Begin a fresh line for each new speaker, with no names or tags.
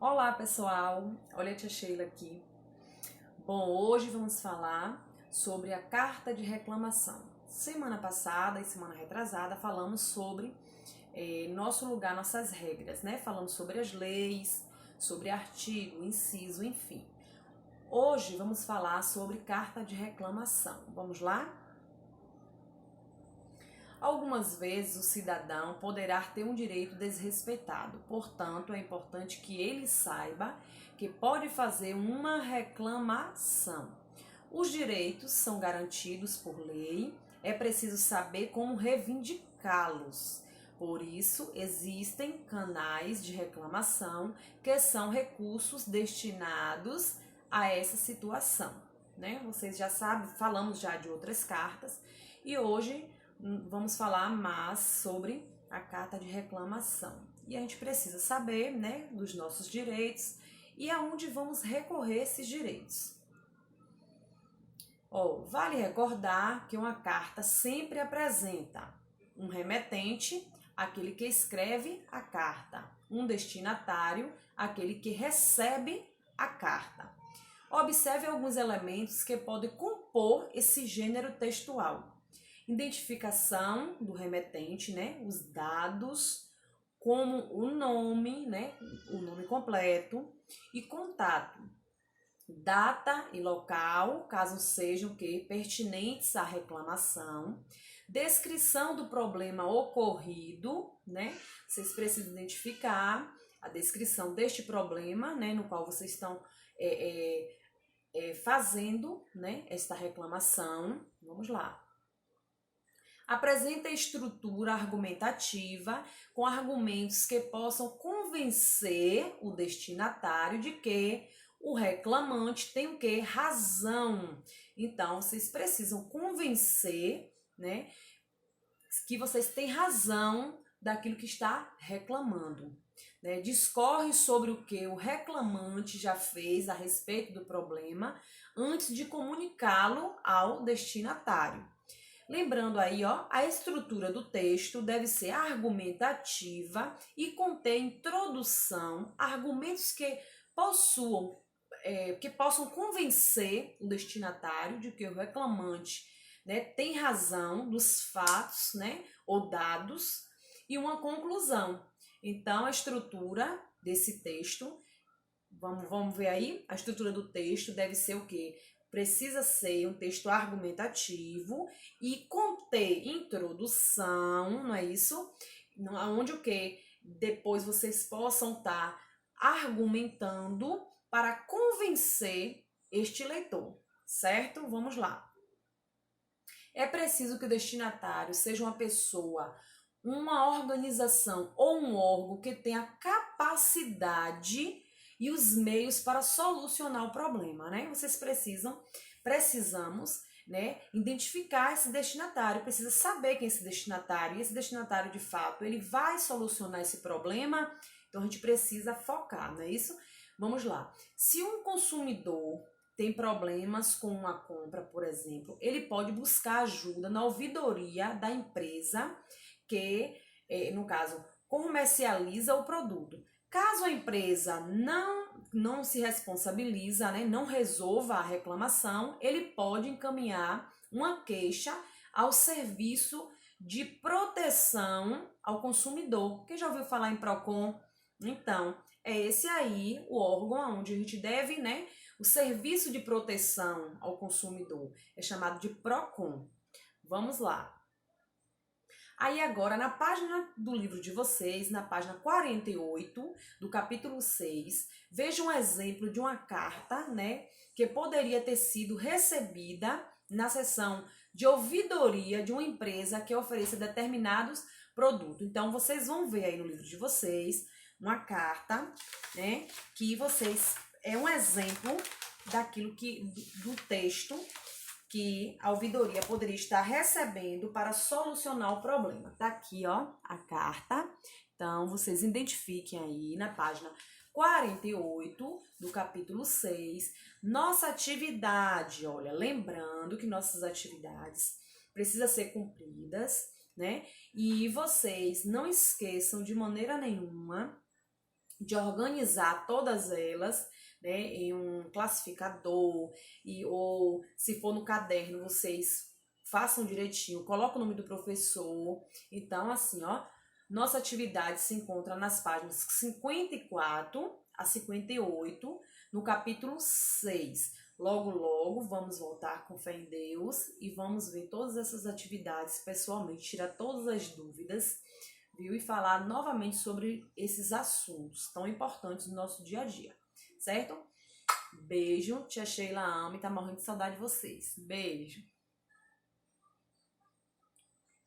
Olá pessoal, olha a tia Sheila aqui. Bom, hoje vamos falar sobre a carta de reclamação. Semana passada e semana retrasada falamos sobre nosso lugar, nossas regras, né? Falamos sobre as leis, sobre artigo, inciso, enfim. Hoje vamos falar sobre carta de reclamação. Vamos lá? Algumas vezes o cidadão poderá ter um direito desrespeitado, portanto, é importante que ele saiba que pode fazer uma reclamação. Os direitos são garantidos por lei, é preciso saber como reivindicá-los. Por isso, existem canais de reclamação que são recursos destinados a essa situação, né? Vocês já sabem, falamos já de outras cartas e hoje vamos falar mais sobre a carta de reclamação. E a gente precisa saber, né, dos nossos direitos e aonde vamos recorrer esses direitos. Vale recordar que uma carta sempre apresenta um remetente, aquele que escreve a carta, um destinatário, aquele que recebe a carta. Observe alguns elementos que podem compor esse gênero textual. Identificação do remetente, né? Os dados, como o nome, né? O nome completo e contato. Data e local, caso sejam pertinentes à reclamação. Descrição do problema ocorrido, né? Vocês precisam identificar a descrição deste problema, né? No qual vocês estão fazendo, né? Esta reclamação. Vamos lá. Apresenta estrutura argumentativa com argumentos que possam convencer o destinatário de que o reclamante tem o quê? Razão. Então, vocês precisam convencer, né, que vocês têm razão daquilo que está reclamando. Né? Discorre sobre o que o reclamante já fez a respeito do problema antes de comunicá-lo ao destinatário. Lembrando aí, a estrutura do texto deve ser argumentativa e conter introdução, argumentos que possam convencer o destinatário de que o reclamante, né, tem razão dos fatos, né, ou dados, e uma conclusão. Então, a estrutura desse texto, vamos ver aí, a estrutura do texto deve ser o quê? Precisa ser um texto argumentativo e conter introdução, não é isso? Onde o quê? Depois vocês possam estar argumentando para convencer este leitor, certo? Vamos lá. É preciso que o destinatário seja uma pessoa, uma organização ou um órgão que tenha capacidade e os meios para solucionar o problema, né? Vocês precisamos, né, identificar esse destinatário, precisa saber quem é esse destinatário, e esse destinatário, de fato, ele vai solucionar esse problema, então a gente precisa focar, não é isso? Vamos lá. Se um consumidor tem problemas com uma compra, por exemplo, ele pode buscar ajuda na ouvidoria da empresa que, no caso, comercializa o produto. Caso a empresa não se responsabiliza, né, não resolva a reclamação, ele pode encaminhar uma queixa ao serviço de proteção ao consumidor. Quem já ouviu falar em PROCON? Então, é esse aí o órgão onde a gente deve, né, o serviço de proteção ao consumidor. É chamado de PROCON. Vamos lá. Aí agora, na página do livro de vocês, na página 48 do capítulo 6, veja um exemplo de uma carta, né, que poderia ter sido recebida na seção de ouvidoria de uma empresa que ofereça determinados produtos. Então, vocês vão ver aí no livro de vocês uma carta, né, que vocês... É um exemplo daquilo do texto que a ouvidoria poderia estar recebendo para solucionar o problema. Tá aqui, a carta. Então, vocês identifiquem aí na página 48 do capítulo 6. Nossa atividade, olha, lembrando que nossas atividades precisam ser cumpridas, né? E vocês não esqueçam de maneira nenhuma de organizar todas elas, né, em um classificador, ou se for no caderno, vocês façam direitinho, coloquem o nome do professor. Então, assim, ó, nossa atividade se encontra nas páginas 54 a 58, no capítulo 6. Logo, logo, vamos voltar com fé em Deus e vamos ver todas essas atividades pessoalmente, tirar todas as dúvidas, viu? E falar novamente sobre esses assuntos tão importantes no nosso dia a dia, certo? Beijo, tia Sheila ama e tá morrendo de saudade de vocês. Beijo!